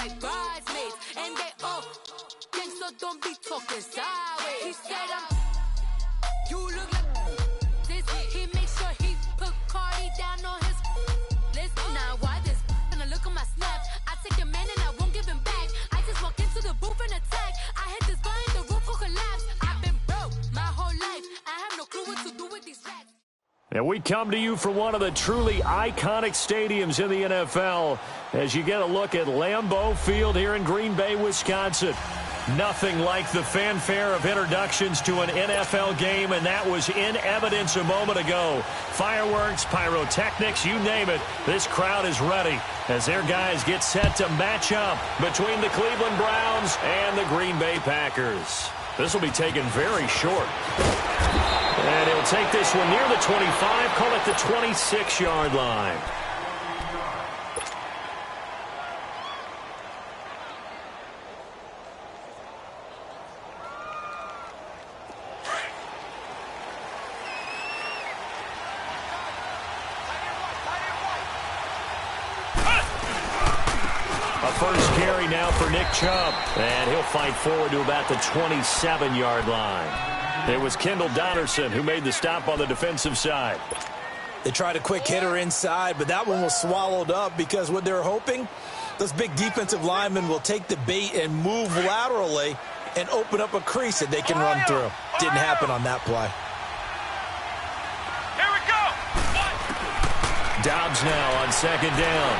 like bridesmaids. And they all think so, don't be talking sideways. He said you look like this. He makes sure he put Cardi down on his list. Now why this? Gonna look at my snaps. I take your man and I won't give him back. I just walk into the booth and attack. I hit this button, the roof will collapse. I've been broke my whole life. I have no clue what to do with these racks. And we come to you from one of the truly iconic stadiums in the NFL as you get a look at Lambeau Field here in Green Bay, Wisconsin. Nothing like the fanfare of introductions to an NFL game, and that was in evidence a moment ago. Fireworks, pyrotechnics, you name it. This crowd is ready as their guys get set to match up between the Cleveland Browns and the Green Bay Packers. This will be taken very short. And he'll take this one near the 25, call it the 26-yard line. A first carry now for Nick Chubb, and he'll fight forward to about the 27-yard line. It was Kendall Donnerson who made the stop on the defensive side. They tried a quick hitter inside, but that one was swallowed up because what they're hoping, those big defensive linemen will take the bait and move laterally and open up a crease that they can run through. Didn't happen on that play. Here we go. Dobbs now on second down.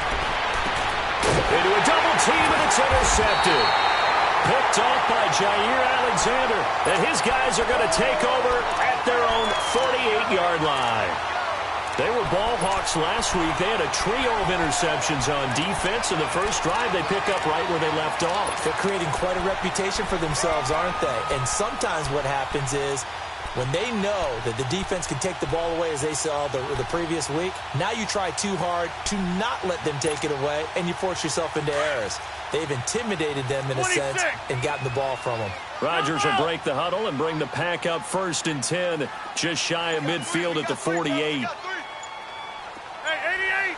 Into a double team, and it's intercepted. Picked off by Jair Alexander, and his guys are going to take over at their own 48-yard line. They were ball hawks last week. They had a trio of interceptions on defense, and the first drive they pick up right where they left off. They're creating quite a reputation for themselves, aren't they? And sometimes what happens is when they know that the defense can take the ball away, as they saw the previous week, now you try too hard to not let them take it away, and you force yourself into errors. They've intimidated them in a sense and gotten the ball from them. Rodgers will break the huddle and bring the pack up 1st and 10, just shy of midfield at the 48. Hey, 88,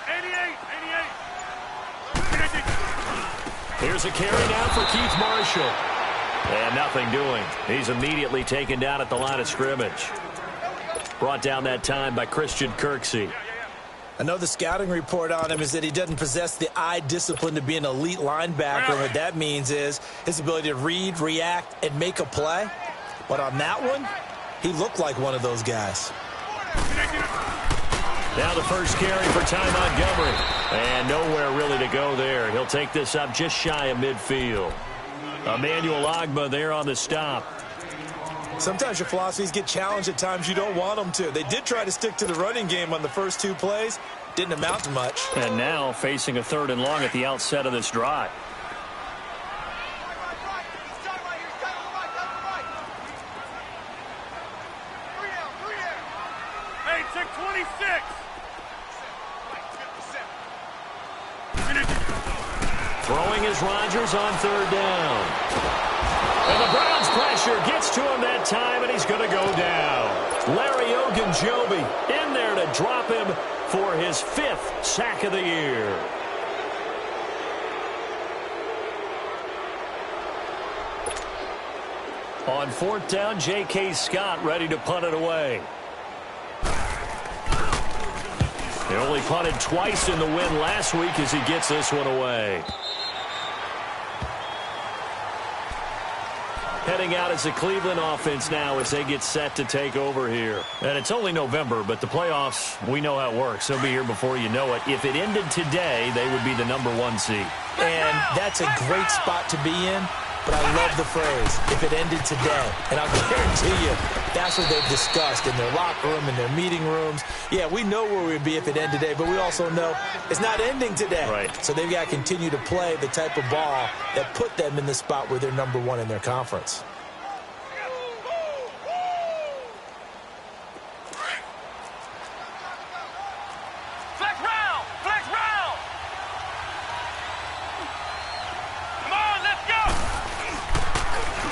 88. Here's a carry now for Keith Marshall. And nothing doing. He's immediately taken down at the line of scrimmage. Brought down that time by Christian Kirksey. I know the scouting report on him is that he doesn't possess the eye discipline to be an elite linebacker. And what that means is his ability to read, react, and make a play. But on that one, he looked like one of those guys. Now the first carry for Ty Montgomery. And nowhere really to go there. He'll take this up just shy of midfield. Emmanuel Ogbah there on the stop. Sometimes your philosophies get challenged at times you don't want them to. They did try to stick to the running game on the first 2 plays. Didn't amount to much. And now facing a 3rd and long at the outset of this drive. Hey, check 26. Throwing is Rodgers on 3rd down. And the Browns pressure gets to him that time, and he's going to go down. Larry Ogunjobi in there to drop him for his 5th sack of the year. On 4th down, J.K. Scott ready to punt it away. He only punted twice in the win last week as he gets this one away. Heading out as the Cleveland offense now as they get set to take over here. And it's only November, but the playoffs, we know how it works. They'll be here before you know it. If it ended today, they would be the #1 seed. And that's a great spot to be in. But I love the phrase, if it ended today. And I'll guarantee you, that's what they've discussed in their locker room, in their meeting rooms. Yeah, we know where we'd be if it ended today, but we also know it's not ending today. Right. So they've got to continue to play the type of ball that put them in the spot where they're #1 in their conference.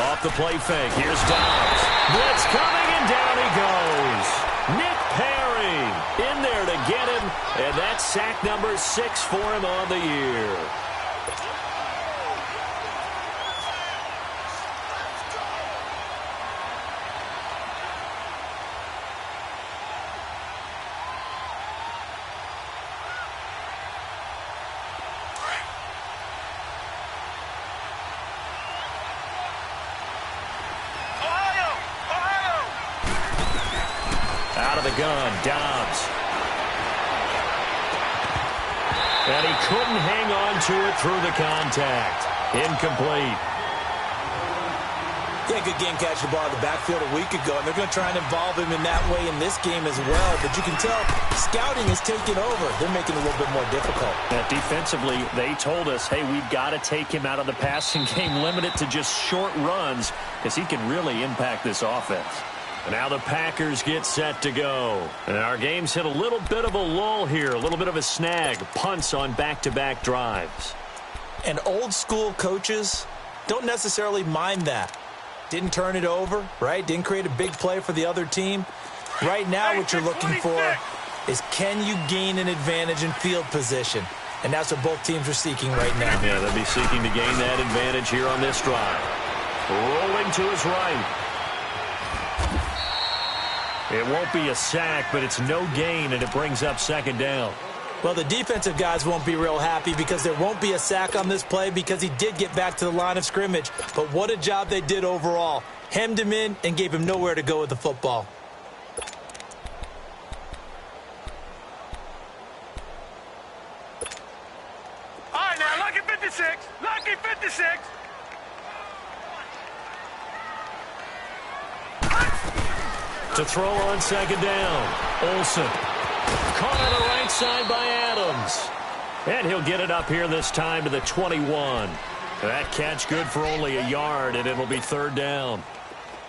Off the play fake. Here's Dobbs. Blitz coming, and down he goes. Nick Perry in there to get him, and that's sack number 6 for him on the year. Out of the gun, Dobbs. And he couldn't hang on to it through the contact. Incomplete. Yeah, good game catching the ball in the backfield a week ago, and they're going to try and involve him in that way in this game as well. But you can tell scouting is taking over. They're making it a little bit more difficult. Yeah, defensively, they told us, hey, we've got to take him out of the passing game, limit it to just short runs, because he can really impact this offense. And now the Packers get set to go. And our game's hit a little bit of a lull here, a little bit of a snag, punts on back-to-back drives. And old-school coaches don't necessarily mind that. Didn't turn it over, right? Didn't create a big play for the other team. Right now what you're looking for is, can you gain an advantage in field position? And that's what both teams are seeking right now. Yeah, they'll be seeking to gain that advantage here on this drive. Rolling to his right. It won't be a sack, but it's no gain, and it brings up second down. Well, the defensive guys won't be real happy because there won't be a sack on this play because he did get back to the line of scrimmage. But what a job they did overall. Hemmed him in and gave him nowhere to go with the football. All right, now, lucky 56. Lucky 56. To throw on second down. Olsen. Caught on the right side by Adams. And he'll get it up here this time to the 21. That catch good for only a yard, and it'll be third down.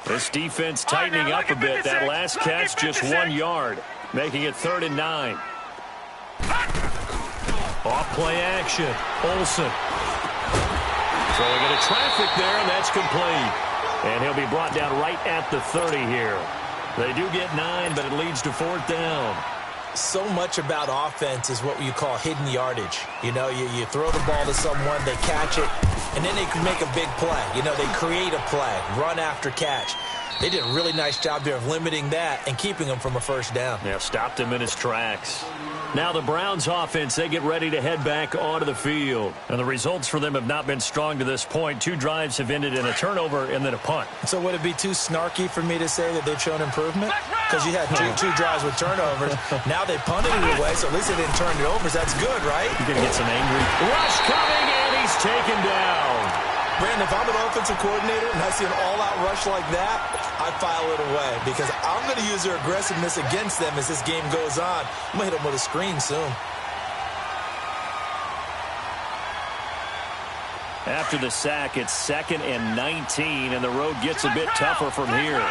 This defense tightening up a bit. That last catch just 1 yard, making it 3rd and 9. Off play action. Olsen. Throwing into traffic there, and that's complete. And he'll be brought down right at the 30 here. They do get 9, but it leads to 4th down. So much about offense is what you call hidden yardage. You know, you throw the ball to someone, they catch it, and then they can make a big play. You know, they create a play, run after catch. They did a really nice job there of limiting that and keeping him from a first down. Yeah, stopped him in his tracks. Now the Browns offense, they get ready to head back onto the field. And the results for them have not been strong to this point. 2 drives have ended in a turnover and then a punt. So would it be too snarky for me to say that they've shown improvement? Because you had two drives with turnovers. Now they punted it away, so at least they didn't turn it over. So that's good, right? You're going to get some angry. Rush coming, and he's taken down. Brandon, if I'm an offensive coordinator and I see an all-out rush like that, I file it away because I'm going to use their aggressiveness against them as this game goes on. I'm going to hit them with a screen soon. After the sack, it's 2nd and 19, and the road gets a bit tougher from here.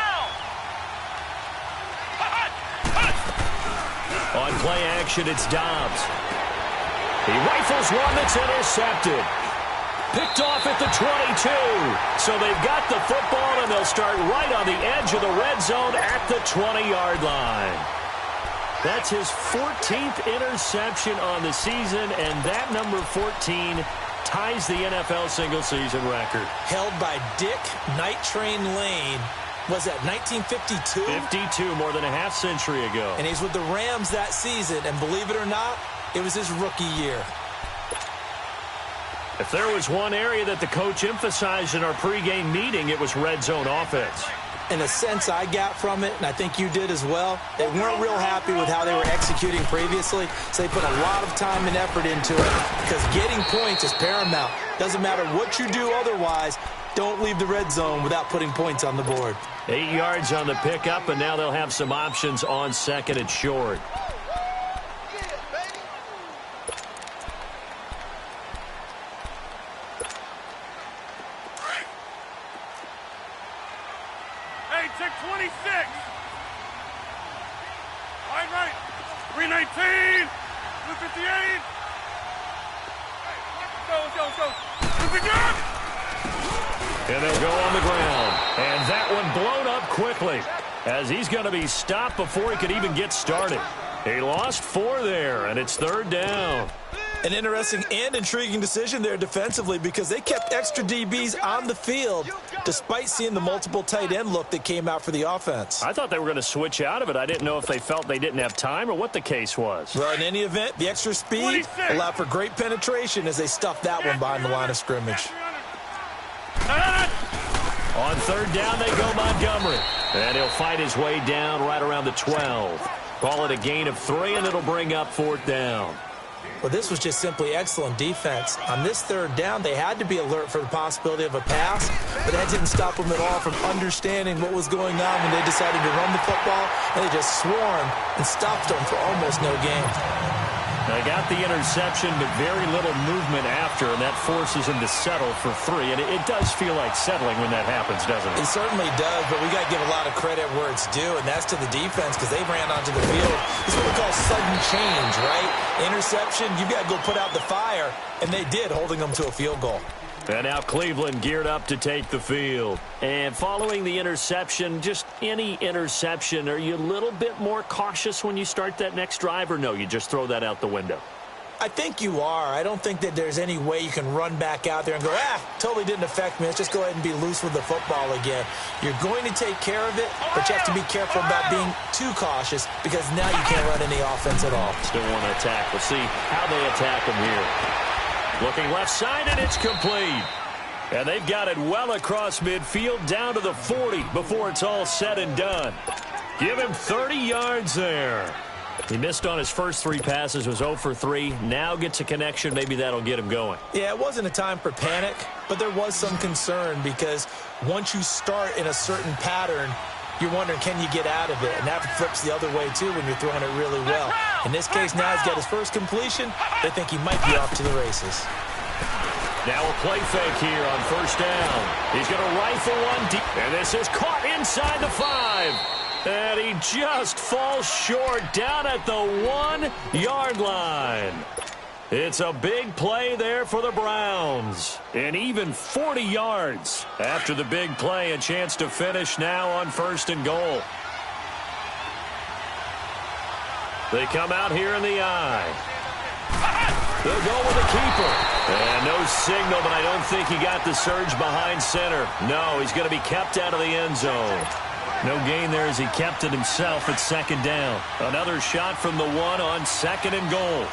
On play action, it's Dobbs. He rifles one that's intercepted. Picked off at the 22. So they've got the football, and they'll start right on the edge of the red zone at the 20-yard line. That's his 14th interception on the season, and that number 14 ties the NFL single-season record. Held by Dick Night Train Lane. Was that 1952? 52, more than a half-century ago. And he's with the Rams that season, and believe it or not, it was his rookie year. If there was one area that the coach emphasized in our pregame meeting, it was red zone offense. And the sense I got from it, and I think you did as well, they weren't real happy with how they were executing previously, so they put a lot of time and effort into it because getting points is paramount. Doesn't matter what you do otherwise, don't leave the red zone without putting points on the board. 8 yards on the pickup, and now they'll have some options on 2nd and short. Check 26. Right. 319. 258. Let's go. And they'll go on the ground. And that one blown up quickly as he's going to be stopped before he could even get started. He lost 4 there, and it's 3rd down. An interesting and intriguing decision there defensively because they kept extra DBs on the field despite seeing the multiple tight end look that came out for the offense. I thought they were going to switch out of it. I didn't know if they felt they didn't have time or what the case was. Well, in any event, the extra speed 26. allowed for great penetration as they stuffed that one behind the line of scrimmage. On 3rd down, they go by Montgomery. And he'll fight his way down right around the 12. Call it a gain of 3, and it'll bring up 4th down. Well, this was just simply excellent defense. On this 3rd down, they had to be alert for the possibility of a pass, but that didn't stop them at all from understanding what was going on when they decided to run the football, and they just swarmed and stopped them for almost no gain. They got the interception, but very little movement after, and that forces him to settle for 3. And it does feel like settling when that happens, doesn't it? It certainly does, but we got to give a lot of credit where it's due, and that's to the defense because they ran onto the field. It's what we call sudden change, right? Interception, you've got to go put out the fire, and they did, holding them to a field goal. And now Cleveland geared up to take the field. And following the interception, just any interception, are you a little bit more cautious when you start that next drive, or no, you just throw that out the window? I think you are. I don't think that there's any way you can run back out there and go, totally didn't affect me. Let's just go ahead and be loose with the football again. You're going to take care of it, but you have to be careful about being too cautious because now you can't run any offense at all. Still want to attack. We'll see how they attack him here. Looking left side, and it's complete. And they've got it well across midfield down to the 40 before it's all said and done. Give him 30 yards there. He missed on his first 3 passes, was 0 for 3. Now gets a connection. Maybe that'll get him going. Yeah, it wasn't a time for panic, but there was some concern because once you start in a certain pattern, you're wondering, can you get out of it? And that flips the other way, too, when you're throwing it really well. In this case, now he's got his first completion. They think he might be off to the races. Now a play fake here on 1st down. He's going to rifle one deep. And this is caught inside the 5. And he just falls short down at the 1-yard line. It's a big play there for the Browns. And even 40 yards after the big play. A chance to finish now on 1st and goal. They come out here in the eye. They'll go with the keeper. And no signal, but I don't think he got the surge behind center. No, he's going to be kept out of the end zone. No gain there as he kept it himself at 2nd down. Another shot from the 1 on 2nd and goal.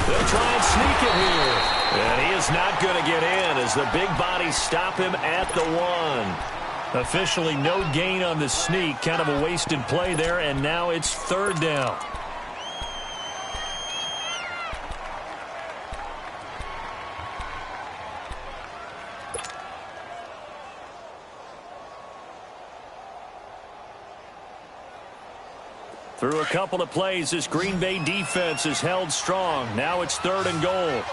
They'll try and sneak it here. And he is not going to get in as the big bodies stop him at the 1. Officially no gain on the sneak. Kind of a wasted play there, and now it's 3rd down. Through a couple of plays, this Green Bay defense is held strong. Now it's 3rd and goal.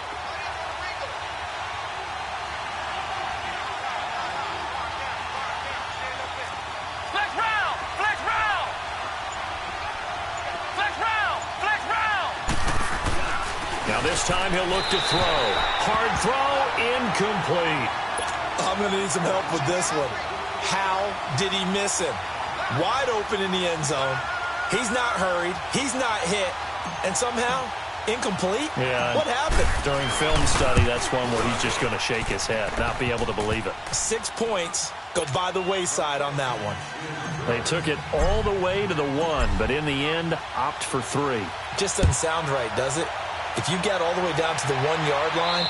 Now this time he'll look to throw. Hard throw, incomplete. I'm going to need some help with this one. How did he miss him? Wide open in the end zone. He's not hurried. He's not hit. And somehow, incomplete? Yeah. What happened? During film study, that's one where he's just going to shake his head, not be able to believe it. 6 points go by the wayside on that one. They took it all the way to the 1, but in the end, opt for 3. Just doesn't sound right, does it? If you get all the way down to the 1-yard line,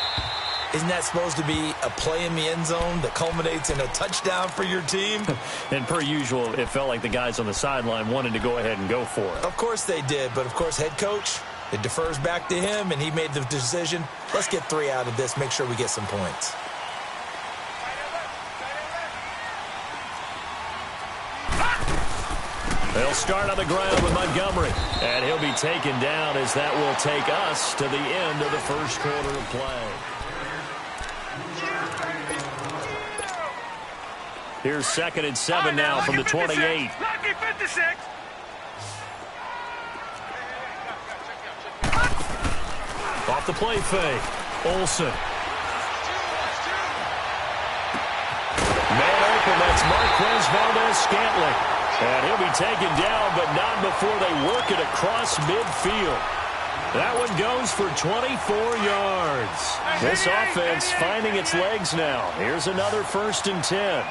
isn't that supposed to be a play in the end zone that culminates in a touchdown for your team? And per usual, it felt like the guys on the sideline wanted to go ahead and go for it. Of course they did, but of course head coach, it defers back to him, and he made the decision. Let's get 3 out of this, make sure we get some points. They'll start on the ground with Montgomery, and he'll be taken down as that will take us to the end of the first quarter of play. Here's 2nd and 7 now from the 28. Lucky 56. Off the play fake. Olsen. Man open, that's Marquez Valdez-Scantling. And he'll be taken down, but not before they work it across midfield. That one goes for 24 yards. This offense finding its legs now. Here's another 1st and 10.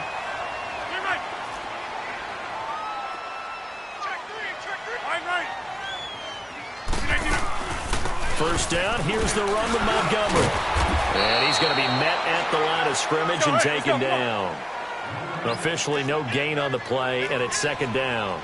First down, here's the run with Montgomery. And he's going to be met at the line of scrimmage and taken down. Officially no gain on the play, and it's second down.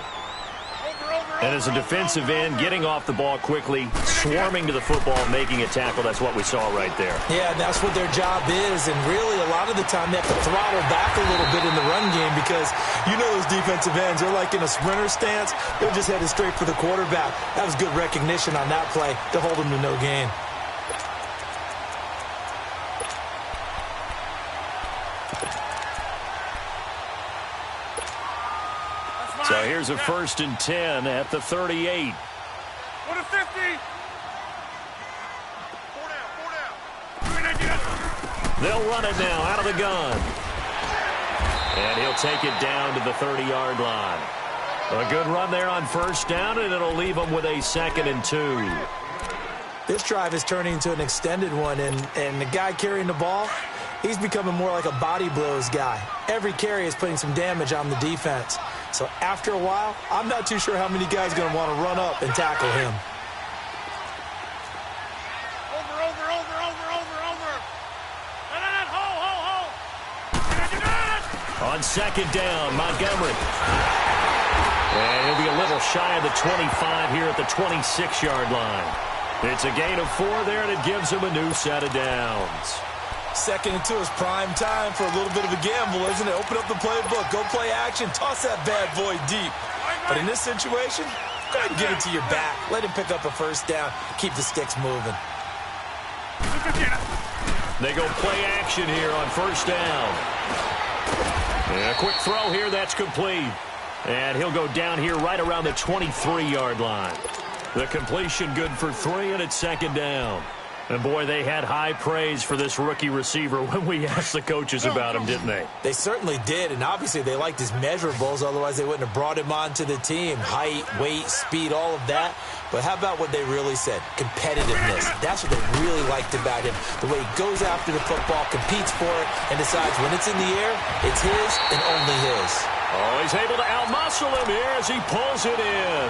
And as a defensive end, getting off the ball quickly, swarming to the football, making a tackle, that's what we saw right there. Yeah, that's what their job is, and really a lot of the time they have to throttle back a little bit in the run game because you know those defensive ends, they're like in a sprinter stance. They're just headed straight for the quarterback. That was good recognition on that play to hold them to no gain. So here's a 1st and 10 at the 38. What a 50. 4 down. They'll run it now out of the gun. And he'll take it down to the 30-yard line. A good run there on 1st down, and it'll leave them with a 2nd and 2. This drive is turning into an extended one, and the guy carrying the ball, he's becoming more like a body blows guy. Every carry is putting some damage on the defense. So after a while, I'm not too sure how many guys are going to want to run up and tackle him. On 2nd down, Montgomery. And he'll be a little shy of the 25 here at the 26-yard line. It's a gain of 4 there, and it gives him a new set of downs. 2nd and 2 is prime time for a little bit of a gamble, isn't it? Open up the playbook, go play action, toss that bad boy deep. But in this situation, go ahead and get it to your back. Let him pick up a 1st down, keep the sticks moving. They go play action here on 1st down. And a quick throw here, that's complete. And he'll go down here right around the 23-yard line. The completion good for 3, and it's 2nd down. And, boy, they had high praise for this rookie receiver when we asked the coaches about him, didn't they? They certainly did, and obviously they liked his measurables. Otherwise, they wouldn't have brought him onto the team. Height, weight, speed, all of that. But how about what they really said? Competitiveness. That's what they really liked about him. The way he goes after the football, competes for it, and decides when it's in the air, it's his and only his. Oh, he's able to outmuscle him here as he pulls it in.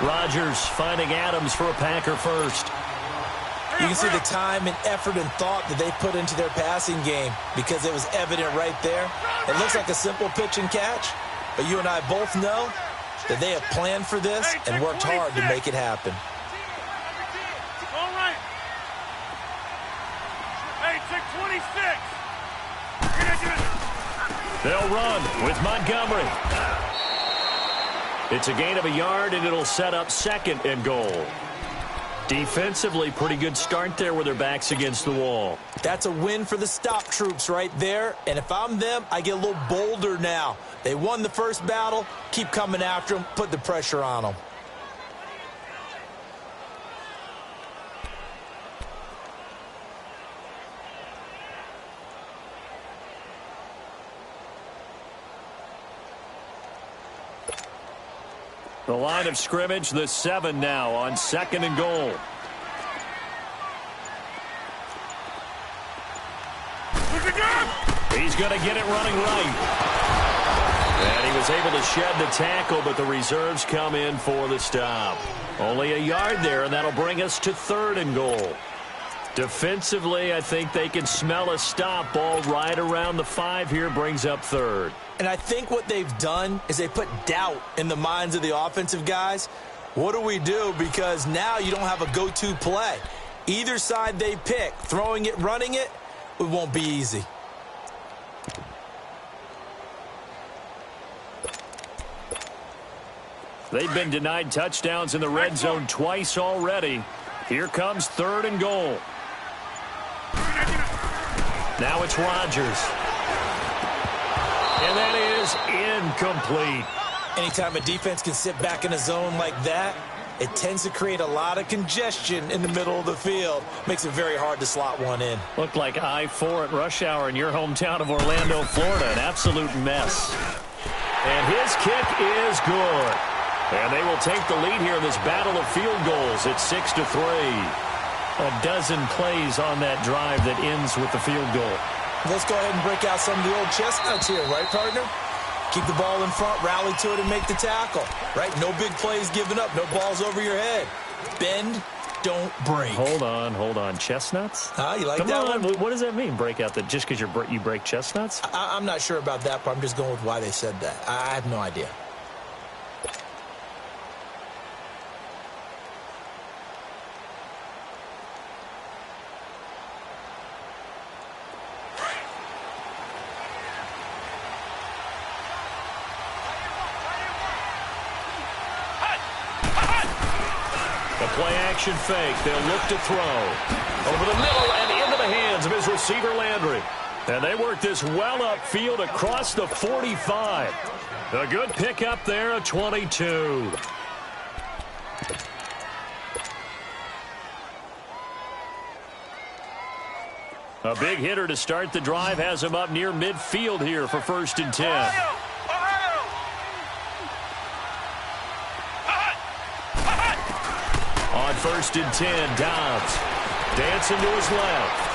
Rodgers finding Adams for a Packer first. You can see the time and effort and thought that they put into their passing game because it was evident right there. It looks like a simple pitch and catch, but you and I both know that they have planned for this and worked hard to make it happen. All right. Hey, check 26. They'll run with Montgomery. It's a gain of a yard, and it'll set up 2nd and goal. Defensively, pretty good start there with their backs against the wall. That's a win for the stop troops right there. And if I'm them, I get a little bolder now. They won the first battle. Keep coming after them. Put the pressure on them. The line of scrimmage, the 7 now on 2nd and goal. He's going to get it running right. And he was able to shed the tackle, but the reserves come in for the stop. Only a yard there, and that'll bring us to 3rd and goal. Defensively, I think they can smell a stop. Ball right around the 5 here, brings up 3rd. And I think what they've done is they put doubt in the minds of the offensive guys. What do we do? Because now you don't have a go-to play. Either side they pick, throwing it, running it, it won't be easy. They've been denied touchdowns in the red zone twice already. Here comes 3rd and goal. Now it's Rodgers. And that is incomplete. Anytime a defense can sit back in a zone like that, it tends to create a lot of congestion in the middle of the field. Makes it very hard to slot one in. Looked like I-4 at rush hour in your hometown of Orlando, Florida. An absolute mess. And his kick is good. And they will take the lead here in this battle of field goals. It's 6-3. A dozen plays on that drive that ends with the field goal. Let's go ahead and break out some of the old chestnuts here, right, partner? Keep the ball in front, rally to it, and make the tackle, right? No big plays given up, no balls over your head. Bend, don't break. Hold on. Chestnuts? You like Come that on. one? What does that mean, break out? That just because you break chestnuts? I'm not sure about that, but I'm just going with why they said that. I have no idea. Play-action fake. They'll look to throw. Over the middle and into the hands of his receiver, Landry. And they work this well upfield across the 45. A good pickup there, a 22. A big hitter to start the drive has him up near midfield here for 1st and 10. On 1st and 10, Dobbs dancing to his left.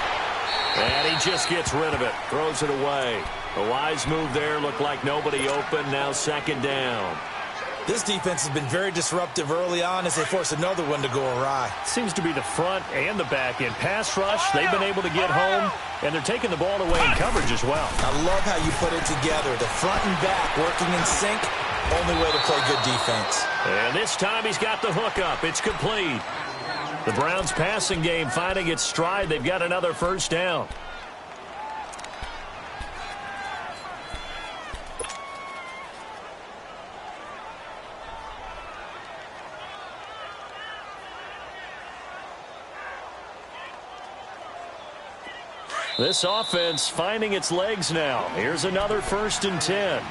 And he just gets rid of it, throws it away. A wise move there, looked like nobody open, now 2nd down. This defense has been very disruptive early on as they force another one to go awry. Seems to be the front and the back end. Pass rush, they've been able to get home, and they're taking the ball away in coverage as well. I love how you put it together. The front and back working in sync. Only way to play good defense. And this time he's got the hook up. It's complete. The Browns passing game finding its stride. They've got another 1st down. This offense finding its legs now. Here's another 1st and 10.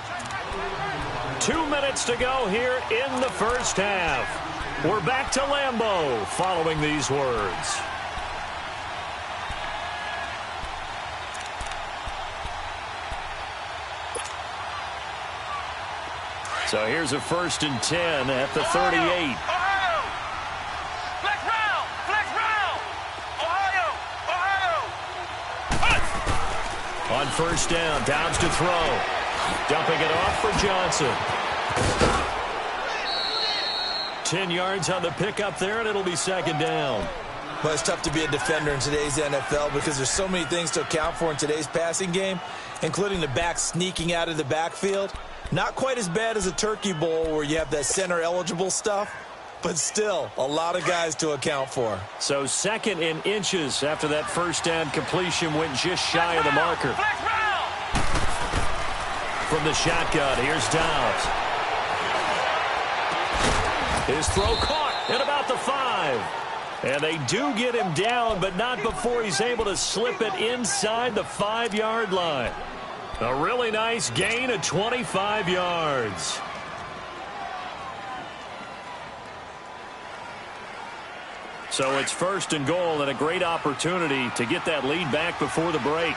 2 minutes to go here in the 1st half. We're back to Lambeau following these words. So here's a 1st and 10 at the 38. On 1st down, Dobbs to throw. Dumping it off for Johnson. 10 yards on the pickup there, and it'll be 2nd down. Well, it's tough to be a defender in today's NFL because there's so many things to account for in today's passing game, including the back sneaking out of the backfield. Not quite as bad as a turkey bowl where you have that center-eligible stuff, but still a lot of guys to account for. So 2nd in inches after that 1st down completion went just shy of the marker. From the shotgun, here's Dobbs. His throw caught at about the 5. And they do get him down, but not before he's able to slip it inside the 5-yard line. A really nice gain of 25 yards. So it's 1st and goal and a great opportunity to get that lead back before the break.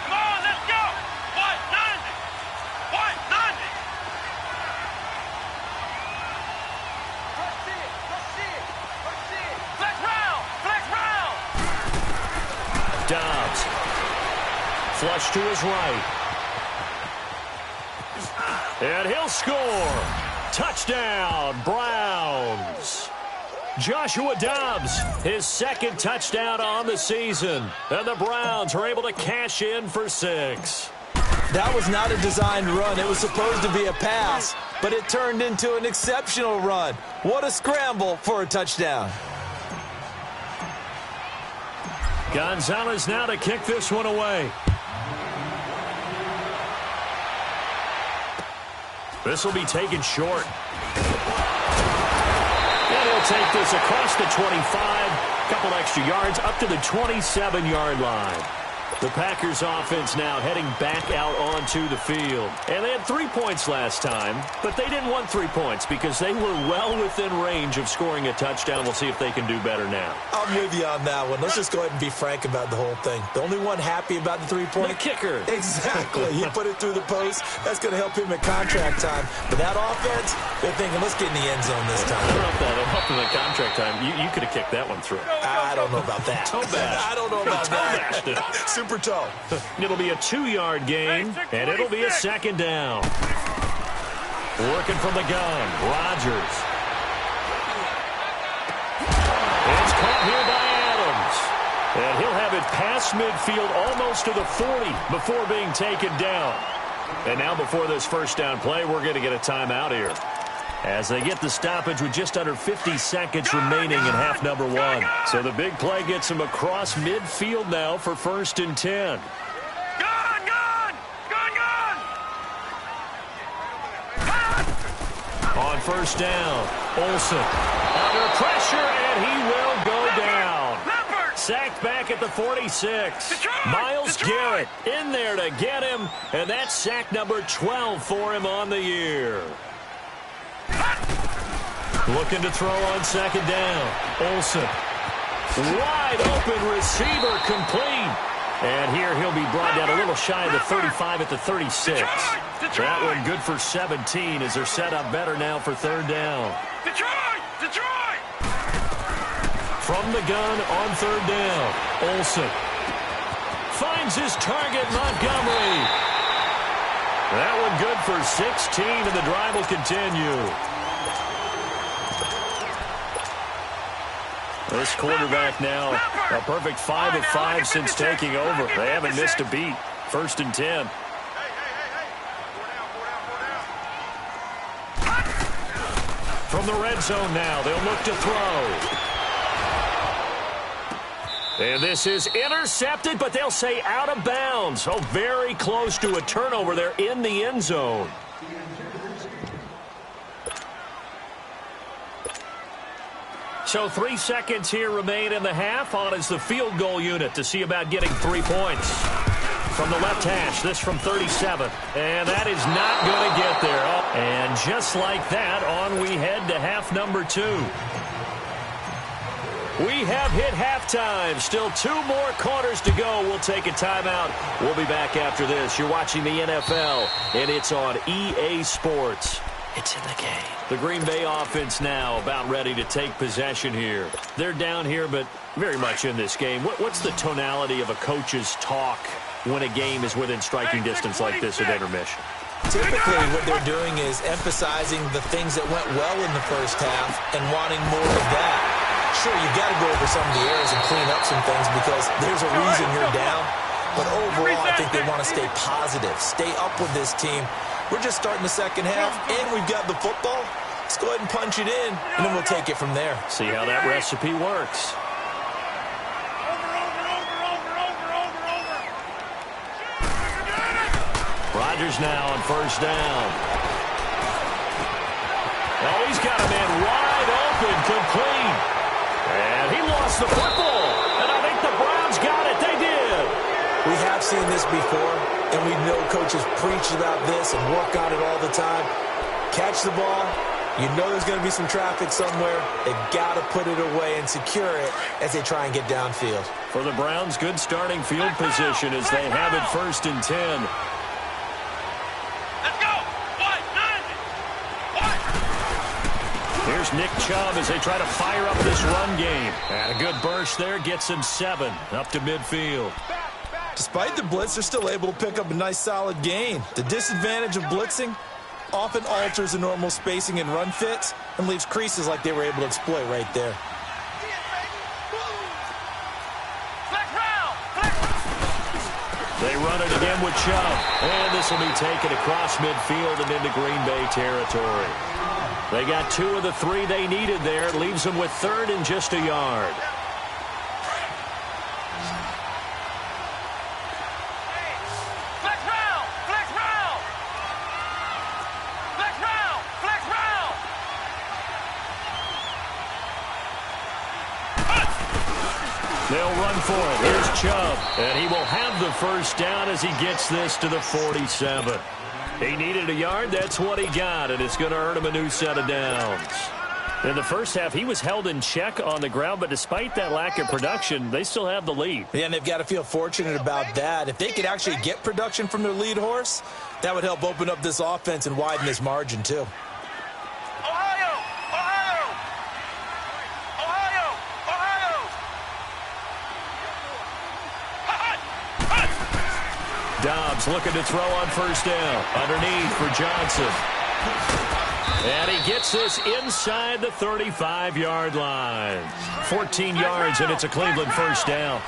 Come on, let's go! 190! 190! Flex round! Flex round! Dobbs. Flush to his right. And he'll score. Touchdown, Browns. Joshua Dobbs, his 2nd touchdown on the season. And the Browns are able to cash in for 6. That was not a designed run. It was supposed to be a pass, but it turned into an exceptional run. What a scramble for a touchdown. Gonzalez now to kick this one away. This will be taken short. And he'll take this across the 25. Couple extra yards up to the 27-yard line. The Packers offense now heading back out onto the field. And they had 3 points last time, but they didn't want 3 points because they were well within range of scoring a touchdown. We'll see if they can do better now. I'm with you on that one. Let's just go ahead and be frank about the whole thing. The only one happy about the 3-point? The kicker. Exactly. He put it through the post. That's going to help him at contract time. But that offense, they're thinking, let's get in the end zone this time. I don't know if that helped him at contract time. You could have kicked that one through. I don't know about that. Toe bash. I don't know about that. Super toe. It'll be a 2-yard gain, and it'll be a 2nd down. Working from the gun, Rodgers. past midfield, almost to the 40 before being taken down. And now before this first down play, we're going to get a timeout here, as they get the stoppage with just under 50 seconds remaining in half number one. So the big play gets them across midfield now for 1st and 10. On first down, Olsen under pressure, and he will go down. Sacked back at the 46. Myles Garrett in there to get him, and that's sack number 12 for him on the year. Looking to throw on 2nd down. Olsen. Wide open receiver, complete. And here he'll be brought down a little shy of the 35 at the 36. That one good for 17 as they're set up better now for 3rd down. Detroit! From the gun on 3rd down. Olsen finds his target, Montgomery. That one good for 16, and the drive will continue. This quarterback now, a perfect 5 of 5 since taking over. They haven't missed a beat. 1st and 10. From the red zone now, they'll look to throw. And this is intercepted, but they'll say out of bounds. Oh, very close to a turnover there in the end zone. So 3 seconds here remain in the half. On is the field goal unit to see about getting 3 points. From the left hash, this from 37. And that is not going to get there. Oh, and just like that, on we head to half number 2. We have hit halftime. Still 2 more quarters to go. We'll take a timeout. We'll be back after this. You're watching the NFL, and it's on EA Sports. It's in the game. The Green Bay offense now about ready to take possession here. They're down here, but very much in this game. What's the tonality of a coach's talk when a game is within striking distance like this at intermission? Typically, what they're doing is emphasizing the things that went well in the first half and wanting more of that. Sure, you've got to go over some of the errors and clean up some things because there's a reason you're down. But overall, I think they want to stay positive, stay up with this team. We're just starting the second half, and we've got the football. Let's go ahead and punch it in, and then we'll take it from there. See how that recipe works. Rodgers now on first down. Oh, he's got a man wide open, complete. And he lost the football. And I think the Browns got it. They did. We have seen this before, and we know coaches preach about this and work on it all the time. Catch the ball. You know there's going to be some traffic somewhere. They've got to put it away and secure it as they try and get downfield. For the Browns, good starting field position as they have it 1st and 10. Here's Nick Chubb as they try to fire up this run game. And a good burst there gets him 7 up to midfield. Despite the blitz, they're still able to pick up a nice solid gain. The disadvantage of blitzing often alters the normal spacing and run fits and leaves creases like they were able to exploit right there. They run it again with Chubb. And this will be taken across midfield and into Green Bay territory. They got 2 of the 3 they needed there. It leaves them with 3rd and just a yard. They'll run for it. Here's Chubb. And he will have the first down as he gets this to the 47. He needed a yard. That's what he got, and it's going to earn him a new set of downs. In the first half, he was held in check on the ground, but despite that lack of production, they still have the lead. Yeah, and they've got to feel fortunate about that. If they could actually get production from their lead horse, that would help open up this offense and widen this margin, too. Dobbs looking to throw on first down. Underneath for Johnson. And he gets this inside the 35-yard line. 14 yards, and it's a Cleveland first down.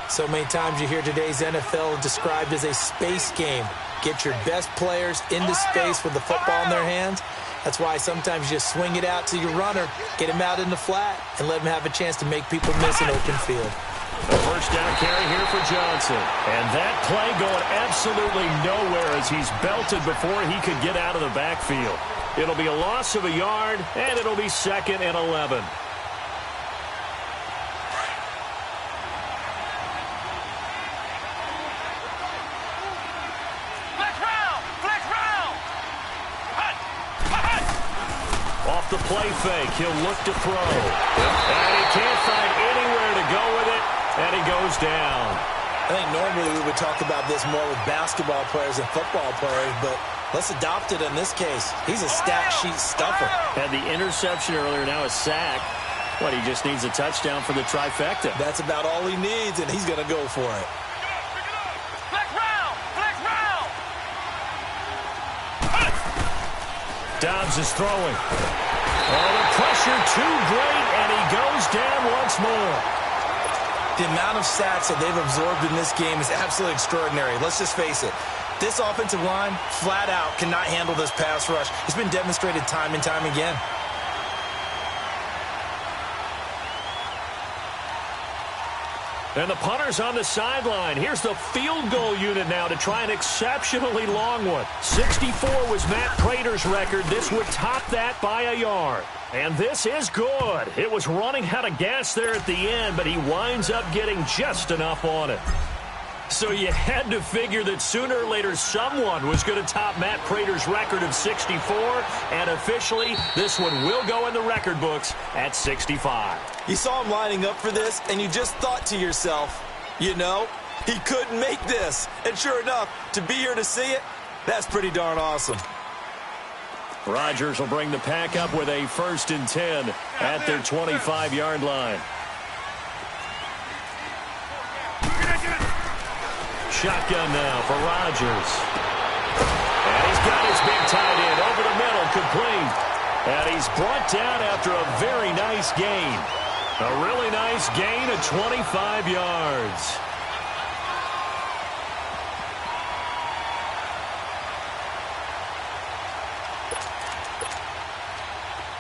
So many times you hear today's NFL described as a space game. Get your best players into space with the football in their hands. That's why sometimes you just swing it out to your runner, get him out in the flat, and let him have a chance to make people miss an open field. A first down carry here for Johnson. And that play going absolutely nowhere as he's belted before he could get out of the backfield. It'll be a loss of a yard, and it'll be 2nd and 11. Off the play fake, he'll look to throw. And he can't find anywhere to go with it, and he goes down. I think normally we would talk about this more with basketball players and football players, but let's adopt it in this case. He's a stat sheet stuffer. Had the interception earlier, now a sack. What, he just needs a touchdown for the trifecta. That's about all he needs, and he's going to go for it. Dobbs is throwing. Oh, the pressure too great, and he goes down once more. The amount of sacks that they've absorbed in this game is absolutely extraordinary. Let's just face it. This offensive line, flat out, cannot handle this pass rush. It's been demonstrated time and time again. And the punter's on the sideline. Here's the field goal unit now to try an exceptionally long one. 64 was Matt Prater's record. This would top that by a yard. And this is good. It was running out of gas there at the end, but he winds up getting just enough on it. So you had to figure that sooner or later someone was going to top Matt Prater's record of 64, and officially this one will go in the record books at 65. You saw him lining up for this, and you just thought to yourself, you know, he couldn't make this. And sure enough, to be here to see it, that's pretty darn awesome. Rodgers will bring the pack up with a 1st and 10 at their 25-yard line. Shotgun now for Rodgers. And he's got his big tight end over the middle, complete. And he's brought down after a very nice gain. A really nice gain of 25 yards.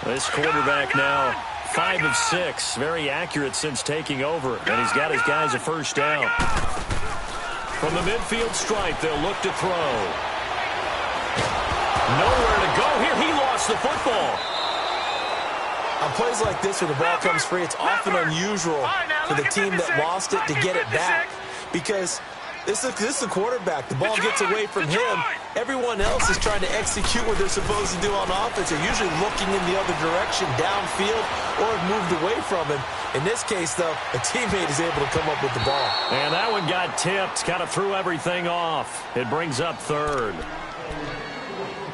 This quarterback now 5 of 6. Very accurate since taking over. And he's got his guys a first down. From the midfield stripe, they'll look to throw. Nowhere to go here. He lost the football. On plays like this where the ball comes free, it's often unusual for the team that lost it to get it back. Because this is the quarterback. The ball gets away from him. Everyone else is trying to execute what they're supposed to do on offense. They're usually looking in the other direction, downfield, or have moved away from him. In this case, though, a teammate is able to come up with the ball. And that one got tipped, kind of threw everything off. It brings up 3rd.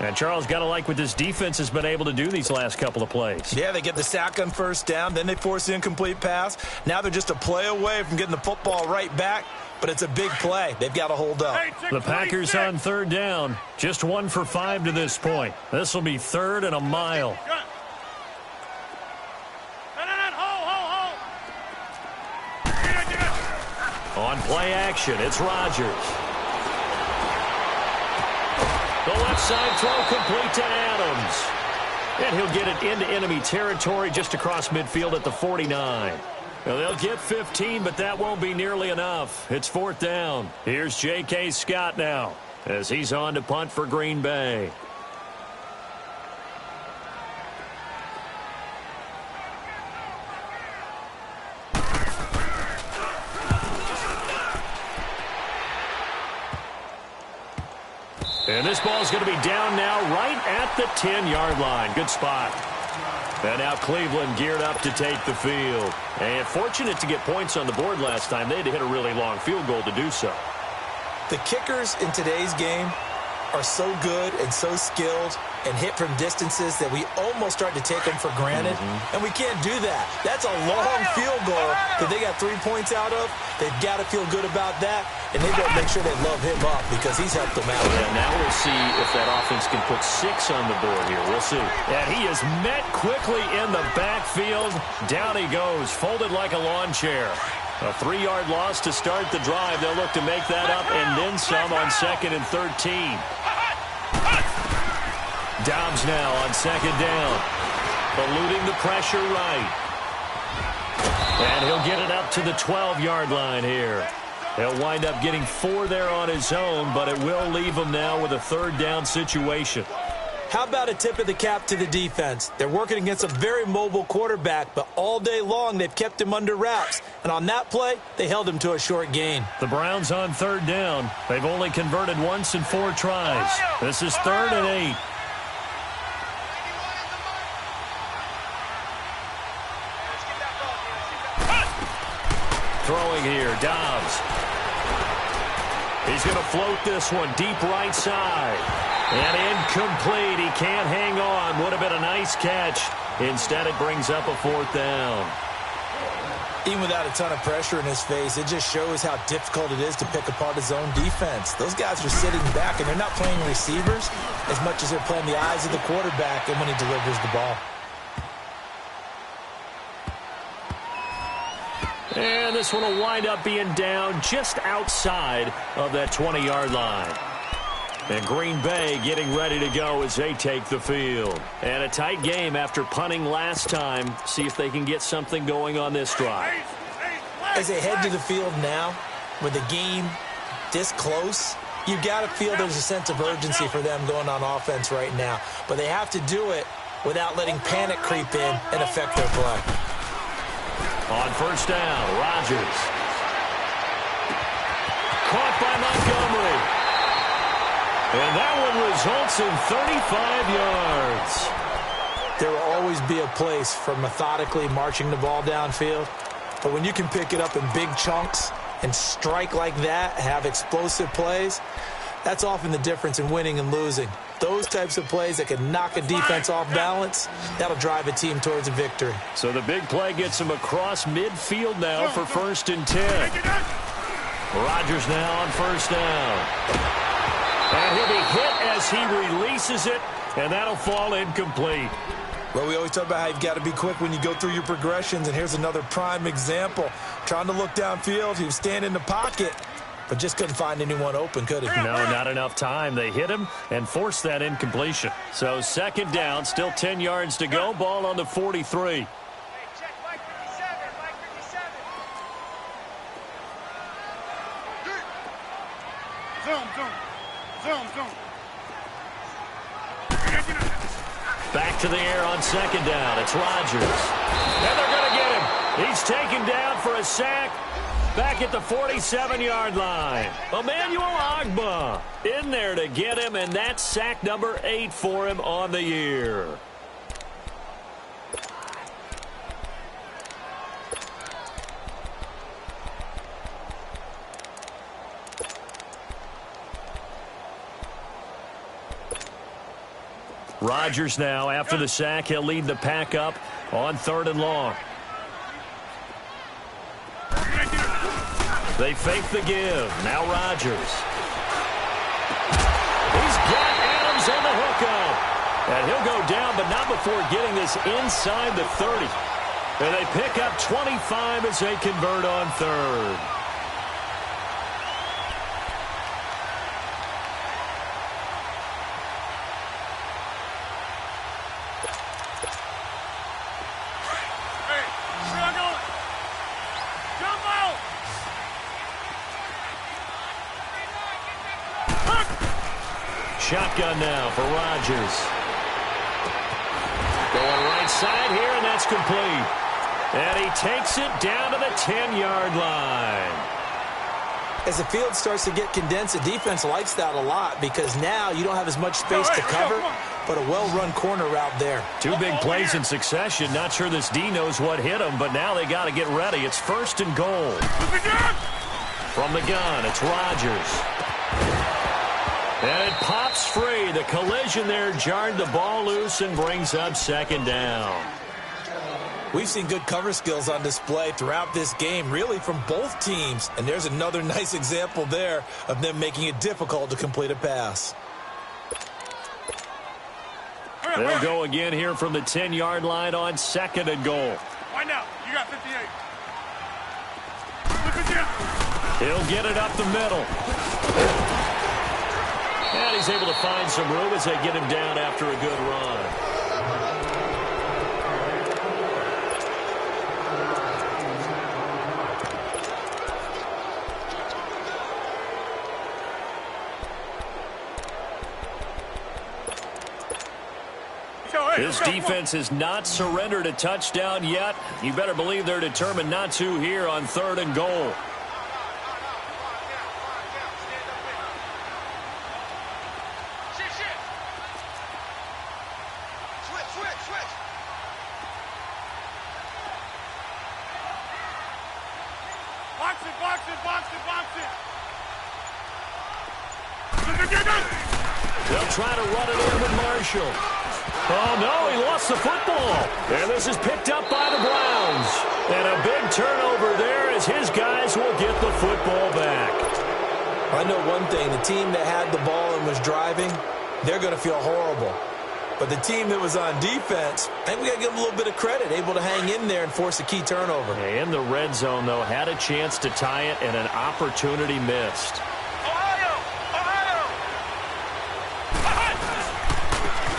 And Charles, got to like what this defense has been able to do these last couple of plays. Yeah, they get the sack on 1st down, then they force the incomplete pass. Now they're just a play away from getting the football right back, but it's a big play. They've got to hold up. The Packers on 3rd down, just 1 for 5 to this point. This will be 3rd and a mile. On play action, it's Rodgers. The left side throw complete to Adams. And he'll get it into enemy territory just across midfield at the 49. Now they'll get 15, but that won't be nearly enough. It's 4th down. Here's J.K. Scott now as he's on to punt for Green Bay. And this ball's going to be down now right at the 10-yard line. Good spot. And now Cleveland geared up to take the field. And fortunate to get points on the board last time. They had to hit a really long field goal to do so. The kickers in today's game are so good and so skilled and hit from distances that we almost start to take them for granted. And we can't do that. That's a long field goal that they got 3 points out of. They've got to feel good about that. And they've got to make sure they love him up because he's helped them out. And now we'll see if that offense can put 6 on the board here. We'll see. And he is met quickly in the backfield. Down he goes, folded like a lawn chair. A 3-yard loss to start the drive. They'll look to make that up and then some on 2nd and 13. Dobbs now on 2nd down. Eluding the pressure right. And he'll get it up to the 12-yard line here. He'll wind up getting 4 there on his own, but it will leave him now with a 3rd down situation. How about a tip of the cap to the defense? They're working against a very mobile quarterback, but all day long they've kept him under wraps. And on that play, they held him to a short gain. The Browns on 3rd down. They've only converted once in 4 tries. This is 3rd and 8. Throwing here, Dobbs. He's going to float this one deep right side. And incomplete. He can't hang on. Would have been a nice catch. Instead, it brings up a 4th down. Even without a ton of pressure in his face, it just shows how difficult it is to pick apart his own defense. Those guys are sitting back, and they're not playing receivers as much as they're playing the eyes of the quarterback and when he delivers the ball. And this one will wind up being down just outside of that 20-yard line. And Green Bay getting ready to go as they take the field. And a tight game after punting last time. See if they can get something going on this drive. As they head to the field now, with the game this close, you've got to feel there's a sense of urgency for them going on offense right now. But they have to do it without letting panic creep in and affect their play. On 1st down, Rodgers. Caught by Montgomery. And that one results in 35 yards. There will always be a place for methodically marching the ball downfield. But when you can pick it up in big chunks and strike like that, have explosive plays, that's often the difference in winning and losing. Those types of plays that can knock a defense off balance, that'll drive a team towards a victory. So the big play gets him across midfield now for 1st and 10. Rodgers now on 1st down. And he'll be hit as he releases it, and that'll fall incomplete. Well, we always talk about how you've got to be quick when you go through your progressions, and here's another prime example. Trying to look downfield, he was standing in the pocket, but just couldn't find anyone open, could he? No, not enough time. They hit him and forced that incompletion. So 2nd down, still 10 yards to go. Ball on the 43. Back to the air on 2nd down. It's Rodgers. And they're going to get him. He's taken down for a sack. Back at the 47-yard line. Emmanuel Ogbah in there to get him, and that's sack number 8 for him on the year. Rodgers now, after the sack, he'll lead the pack up on 3rd and long. They fake the give. Now Rodgers. He's got Adams on the hookup. And he'll go down, but not before getting this inside the 30. And they pick up 25 as they convert on 3rd. Shotgun now for Rodgers. Going right side here, and that's complete. And he takes it down to the 10-yard line. As the field starts to get condensed, the defense likes that a lot because now you don't have as much space to cover, but a well-run corner route there. 2 big plays in succession. Not sure this D knows what hit him, but now they got to get ready. It's 1st and goal. From the gun, it's Rodgers. And it pops free. The collision there jarred the ball loose and brings up 2nd down. We've seen good cover skills on display throughout this game, really from both teams. And there's another nice example there of them making it difficult to complete a pass. They'll go again here from the 10-yard line on 2nd and goal. Find out. You got 58. He'll get it up the middle. And he's able to find some room as they get him down after a good run. This defense has not surrendered a touchdown yet. You better believe they're determined not to here on 3rd and goal. They'll try to run it in with Marshall. Oh, no, he lost the football. And this is picked up by the Browns. And a big turnover there as his guys will get the football back. I know one thing. The team that had the ball and was driving, they're going to feel horrible. But the team that was on defense, I think we got to give them a little bit of credit, able to hang in there and force a key turnover. In the red zone, though, had a chance to tie it and an opportunity missed.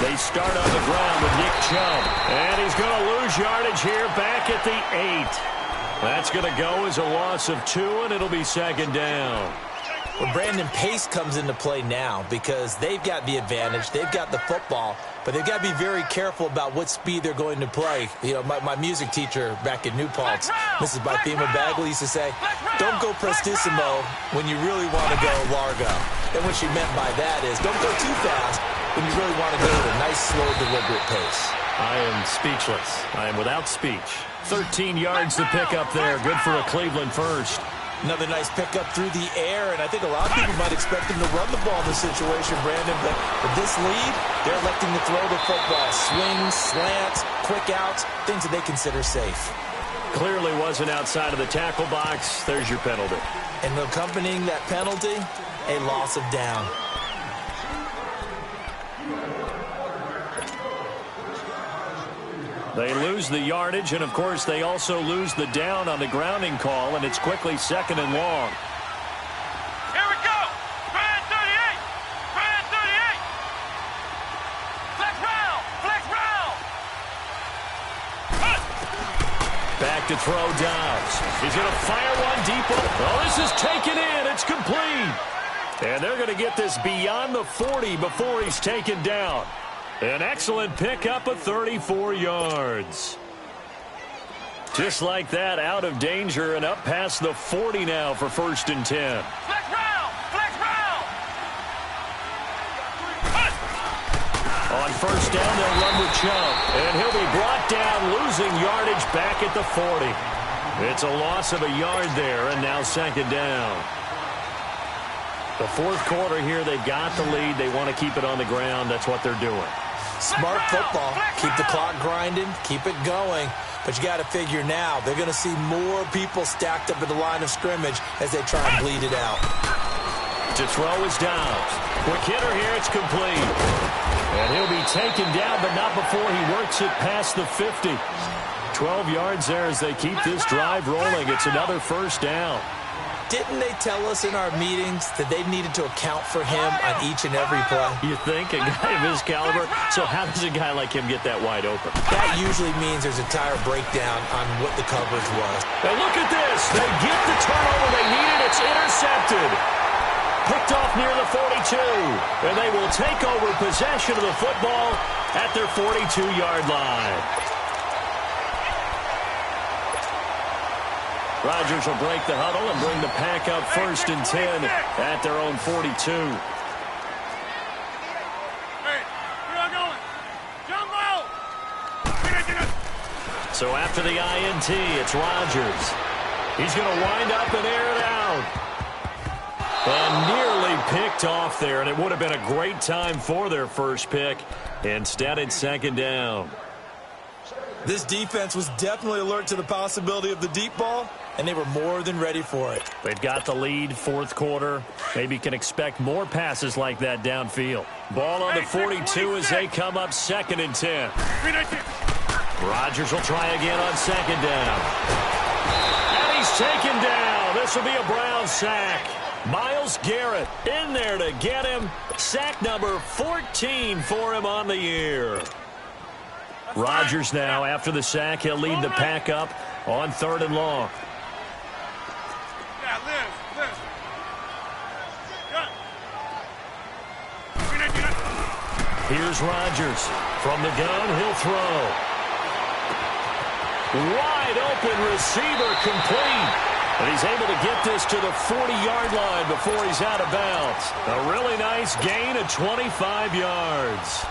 They start on the ground with Nick Chubb. And he's going to lose yardage here back at the 8. That's going to go as a loss of 2, and it'll be 2nd down. Well, Brandon, pace comes into play now because they've got the advantage. They've got the football, but they've got to be very careful about what speed they're going to play. You know, my music teacher back in New Paltz, Mrs. Bythema Bagley, used to say, don't go prestissimo when you really want to go largo. And what she meant by that is don't go too fast when you really want to go at a nice, slow, deliberate pace. I am speechless. I am without speech. 13 yards to pick up there. Good for a Cleveland first. Another nice pickup through the air, and I think a lot of people might expect him to run the ball in this situation, Brandon, but with this lead, they're electing to throw the football. Swings, slants, quick outs, things that they consider safe. Clearly wasn't outside of the tackle box. There's your penalty. And accompanying that penalty, a loss of down. They lose the yardage, and, of course, they also lose the down on the grounding call, and it's quickly 2nd and long. Here we go. Brand 38. Brand 38. Flex round. Flex round. Back to throw Dobbs. He's going to fire one deep. Oh, this is taken in. It's complete. And they're going to get this beyond the 40 before he's taken down. An excellent pickup of 34 yards. Just like that, out of danger and up past the 40 now for 1st and 10. Flex round. Flex round. On 1st down, they'll run with Chubb. And he'll be brought down, losing yardage back at the 40. It's a loss of a yard there, and now 2nd down. The 4th quarter here, they've got the lead. They want to keep it on the ground. That's what they're doing. Smart football. Keep the clock grinding. Keep it going. But you got to figure now, they're going to see more people stacked up at the line of scrimmage as they try and bleed it out. To throw is Dobbs. Quick hitter here. It's complete. And he'll be taken down, but not before he works it past the 50. 12 yards there as they keep this drive rolling. It's another 1st down. Didn't they tell us in our meetings that they needed to account for him on each and every play? You think? A guy of his caliber? So how does a guy like him get that wide open? That usually means there's a tire breakdown on what the coverage was. And look at this. They get the turnover they needed. It's intercepted. Picked off near the 42. And they will take over possession of the football at their 42-yard line. Rodgers will break the huddle and bring the pack up 1st and 10 at their own 42. Hey, where are going? Jumbo! So after the INT, it's Rodgers. He's going to wind up and air it out. And nearly picked off there, and it would have been a great time for their first pick. Instead, it's 2nd down. This defense was definitely alert to the possibility of the deep ball, and they were more than ready for it. They've got the lead, 4th quarter. Maybe can expect more passes like that downfield. Ball on the 42 as they come up 2nd and 10. Rodgers will try again on 2nd down. And he's taken down. This will be a Brown sack. Myles Garrett in there to get him. Sack number 14 for him on the year. Rodgers now, after the sack, he'll lead the pack up on 3rd and long. Here's Rodgers. From the gun, he'll throw. Wide open receiver, complete. And he's able to get this to the 40-yard line before he's out of bounds. A really nice gain of 25 yards.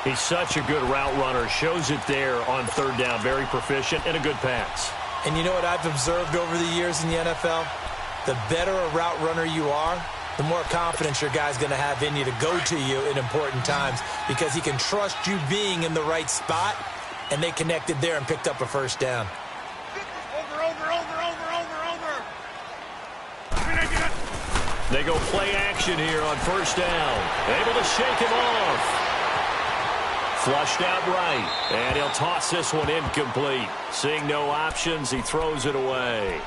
He's such a good route runner. Shows it there on 3rd down. Very proficient and a good pass. And you know what I've observed over the years in the NFL? The better a route runner you are, the more confidence your guy's going to have in you to go to you in important times because he can trust you being in the right spot, and they connected there and picked up a 1st down. They go play action here on 1st down. Able to shake him off. Flushed out right, and he'll toss this one incomplete. Seeing no options, he throws it away.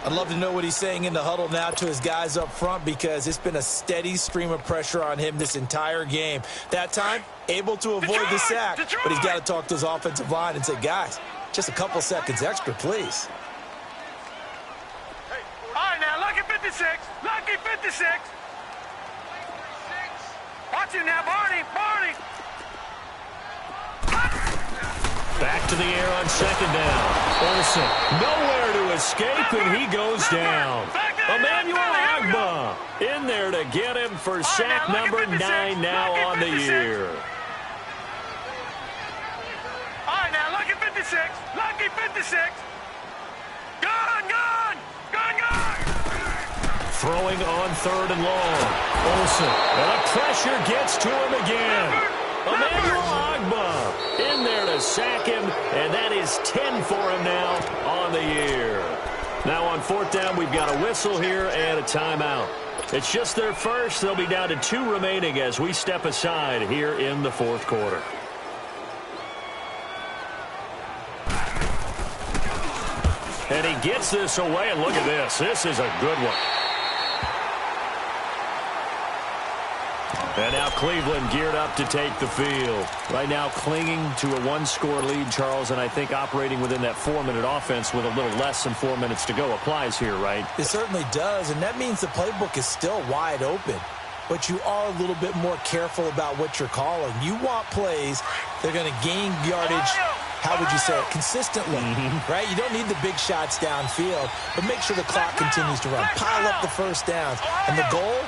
I'd love to know what he's saying in the huddle now to his guys up front because it's been a steady stream of pressure on him this entire game. That time, able to avoid the sack, but he's got to talk to his offensive line and say, guys, just a couple seconds extra, please. All right, now, lucky 56. Lucky 56. Watch it now, Barney. Barney. Back to the air on 2nd down. Olsen nowhere to escape, and he goes down. Emmanuel Agba in there to get him for sack number 9 now on the year. All right, now, lucky 56. Lucky 56. Gun. Throwing on 3rd and long. Olsen, and the pressure gets to him again. Emmanuel Agba in there to sack him, and that is 10 for him now on the year. Now on 4th down, we've got a whistle here and a timeout. It's just their first. They'll be down to 2 remaining as we step aside here in the 4th quarter. And he gets this away, and look at this. This is a good one. And now Cleveland geared up to take the field. Right now clinging to a 1-score lead, Charles, and I think operating within that 4-minute offense with a little less than 4 minutes to go applies here, right? It certainly does, and that means the playbook is still wide open. But you are a little bit more careful about what you're calling. You want plays that are going to gain yardage, how would you say it, consistently, right? You don't need the big shots downfield, but make sure the clock continues to run. Pile up the 1st downs. And the goal?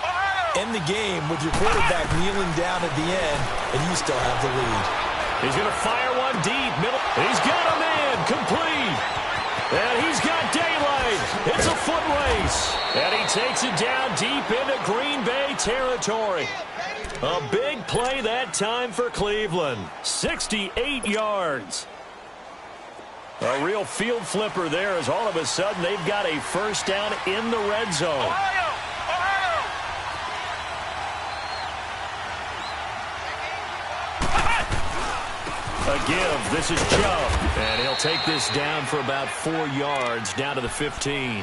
End the game with your quarterback kneeling down at the end, and you still have the lead. He's going to fire one deep. Middle. He's got a man. Complete. And he's got daylight. It's a foot race. And he takes it down deep into Green Bay territory. A big play that time for Cleveland. 68 yards. A real field flipper there as all of a sudden they've got a 1st down in the red zone. A give. This is Chubb. And he'll take this down for about 4 yards down to the 15.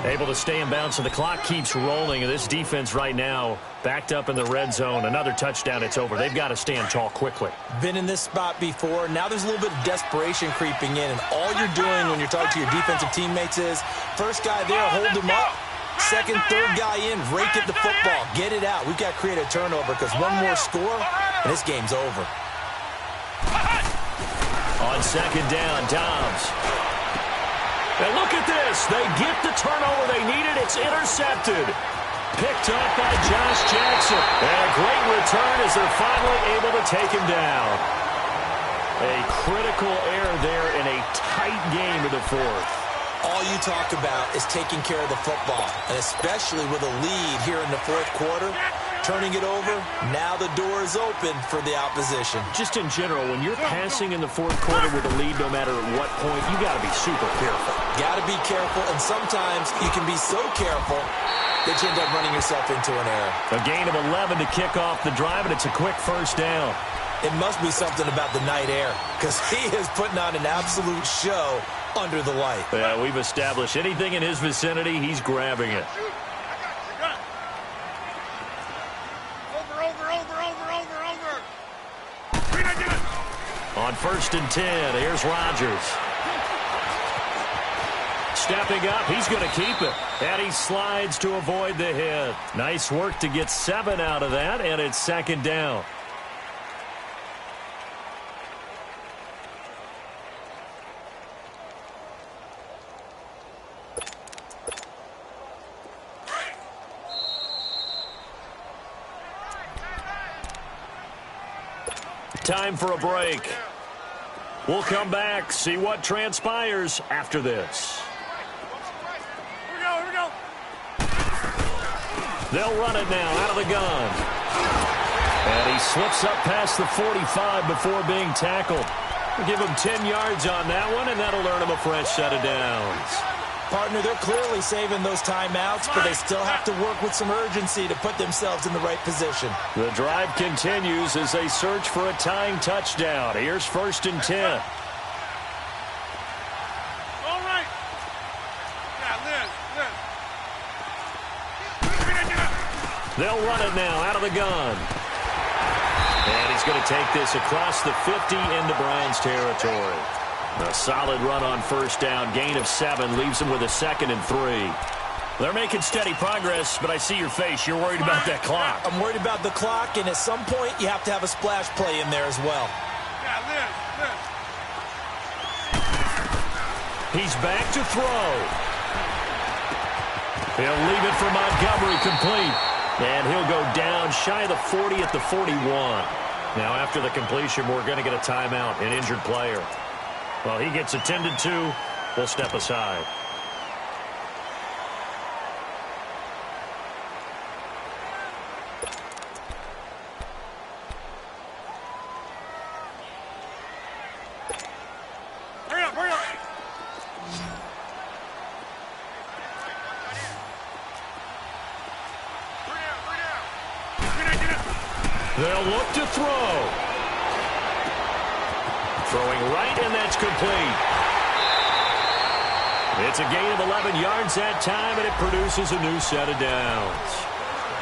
Able to stay in bounds, so the clock keeps rolling. And this defense right now backed up in the red zone. Another touchdown, it's over. They've got to stand tall quickly. Been in this spot before. Now there's a little bit of desperation creeping in. And all you're doing when you're talking to your defensive teammates is, first guy there, hold him up. Second, third guy in, rake at the football. Get it out. We've got to create a turnover because one more score, and this game's over. On 2nd down, Dobbs. And look at this. They get the turnover they needed. It's intercepted. Picked up by Josh Jackson. And a great return as they're finally able to take him down. A critical error there in a tight game of the 4th. All you talk about is taking care of the football, and especially with a lead here in the 4th quarter, turning it over, now the door is open for the opposition. Just in general, when you're passing in the 4th quarter with a lead, no matter at what point, you got to be super careful. Got to be careful, and sometimes you can be so careful that you end up running yourself into an error. A gain of 11 to kick off the drive, and it's a quick 1st down. It must be something about the night air because he is putting on an absolute show under the light. Yeah, we've established anything in his vicinity, he's grabbing it. On 1st and 10, here's Rodgers. Stepping up, he's going to keep it. And he slides to avoid the hit. Nice work to get 7 out of that, and it's 2nd down. Time for a break. We'll come back, see what transpires after this. Here we go. They'll run it now out of the gun. And he slips up past the 45 before being tackled. We'll give him 10 yards on that one, and that'll earn him a fresh set of downs. Partner, they're clearly saving those timeouts, but they still have to work with some urgency to put themselves in the right position. The drive continues as they search for a tying touchdown. Here's 1st and 10. All right. Yeah, Liz. They'll run it now out of the gun. And he's going to take this across the 50 into Browns territory. A solid run on 1st down. Gain of 7 leaves him with a 2nd and 3. They're making steady progress, but I see your face. You're worried about that clock. I'm worried about the clock, and at some point, you have to have a splash play in there as well. Yeah, Liz. He's back to throw. He'll leave it for Montgomery complete. And he'll go down shy of the 40 at the 41. Now, after the completion, we're going to get a timeout, an injured player. Well, he gets attended to. We'll step aside. Hurry up. They'll look to throw. Throwing right, and that's complete. It's a gain of 11 yards that time, and it produces a new set of downs.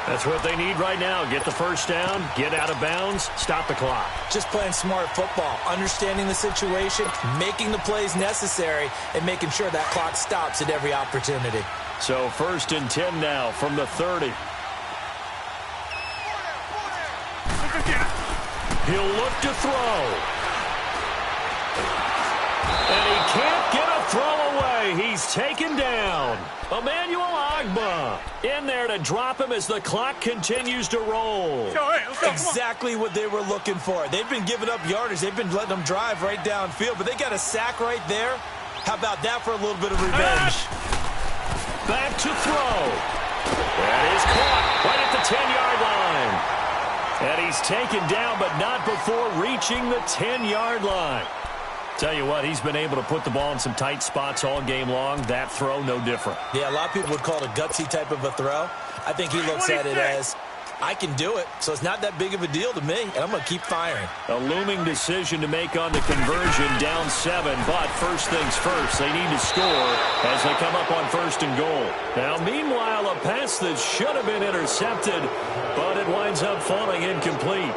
That's what they need right now. Get the 1st down, get out of bounds, stop the clock. Just playing smart football, understanding the situation, making the plays necessary, and making sure that clock stops at every opportunity. So 1st and 10 now from the 30. He'll look to throw. And he can't get a throw away. He's taken down. Emmanuel Ogbah in there to drop him as the clock continues to roll. Let's go. Exactly what they were looking for. They've been giving up yardage. They've been letting them drive right downfield, but they got a sack right there. How about that for a little bit of revenge? Back to throw. That is caught right at the 10-yard line. And he's taken down, but not before reaching the 10-yard line. Tell you what, he's been able to put the ball in some tight spots all game long. That throw, no different. Yeah, a lot of people would call it a gutsy type of a throw. I think he looks at it as, I can do it, so it's not that big of a deal to me, and I'm going to keep firing. A looming decision to make on the conversion, down 7, but first things first, they need to score as they come up on 1st and goal. Now, meanwhile, a pass that should have been intercepted, but it winds up falling incomplete.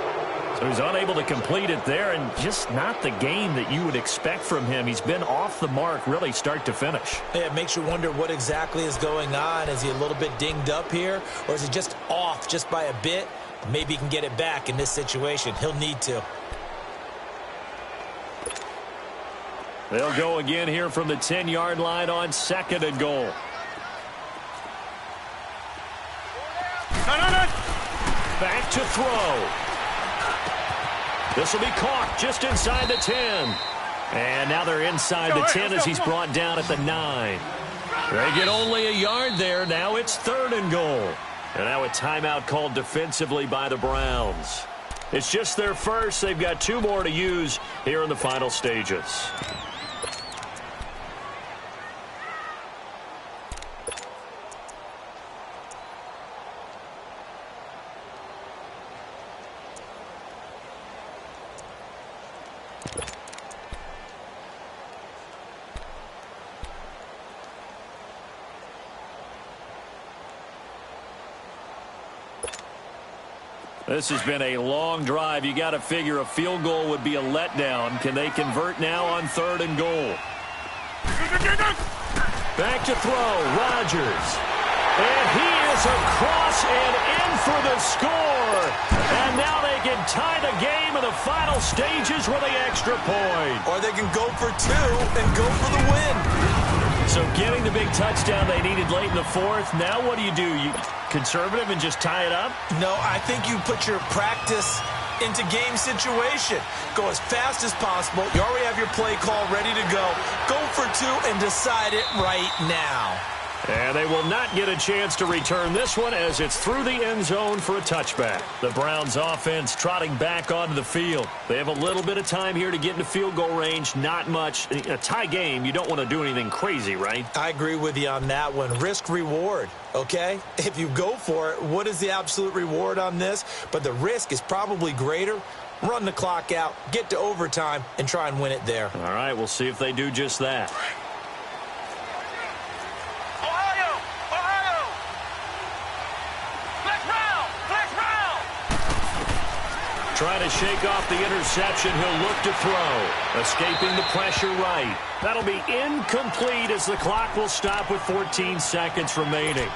So he's unable to complete it there, and just not the game that you would expect from him. He's been off the mark really start to finish. Yeah, it makes you wonder what exactly is going on. Is he a little bit dinged up here, or is he just off just by a bit? Maybe he can get it back in this situation. He'll need to. They'll go again here from the 10-yard line on 2nd and goal. Back to throw. This will be caught just inside the 10. And now they're inside the 10 as he's brought down at the 9. They get only a yard there. Now it's 3rd and goal. And now a timeout called defensively by the Browns. It's just their first. They've got 2 more to use here in the final stages. This has been a long drive. You got to figure a field goal would be a letdown. Can they convert now on 3rd and goal? Back to throw. Rodgers. And he is across and in for the score. And now they can tie the game in the final stages with an extra point. Or they can go for 2 and go for the win. So getting the big touchdown they needed late in the 4th. Now what do? You conservative and just tie it up? No, I think you put your practice into game situation. Go as fast as possible. You already have your play call ready to go. Go for 2 and decide it right now. And they will not get a chance to return this one as it's through the end zone for a touchback. The Browns offense trotting back onto the field. They have a little bit of time here to get into field goal range. Not much. A tie game, you don't want to do anything crazy, right? I agree with you on that one. Risk reward, okay? If you go for it, what is the absolute reward on this? But the risk is probably greater. Run the clock out, get to overtime, and try and win it there. All right, we'll see if they do just that. Trying to shake off the interception. He'll look to throw. Escaping the pressure right. That'll be incomplete as the clock will stop with 14 seconds remaining.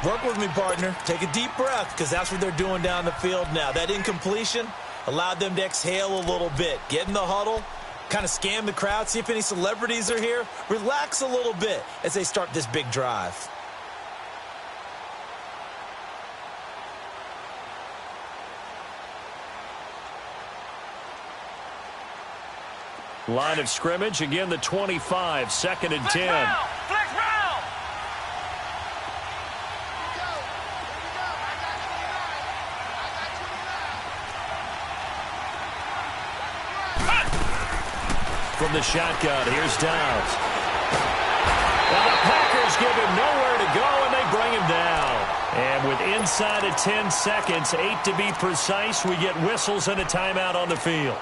Work with me, partner. Take a deep breath because that's what they're doing down the field now. That incompletion allowed them to exhale a little bit. Get in the huddle. Kind of scan the crowd. See if any celebrities are here. Relax a little bit as they start this big drive. Line of scrimmage, again the 25, 2nd and 10. Flex round. From the shotgun, here's Downs. And the Packers give him nowhere to go, and they bring him down. And with inside of 10 seconds, 8 to be precise, we get whistles and a timeout on the field.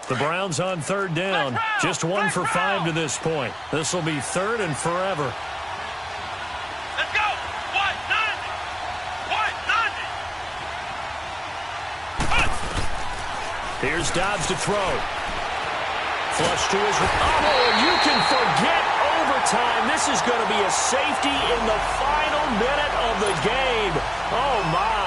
The Browns on 3rd down. Just 1 for 5 to this point. This will be 3rd and forever. Let's go. 190. 190. Here's Dobbs to throw. Flush to his... Oh, and you can forget overtime. This is going to be a safety in the final minute of the game. Oh, my.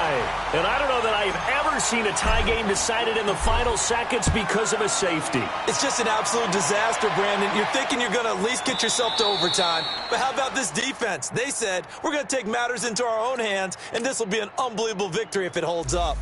And I don't know that I've ever seen a tie game decided in the final seconds because of a safety. It's just an absolute disaster, Brandon. You're thinking you're going to at least get yourself to overtime. But how about this defense? They said, we're going to take matters into our own hands, and this will be an unbelievable victory if it holds up.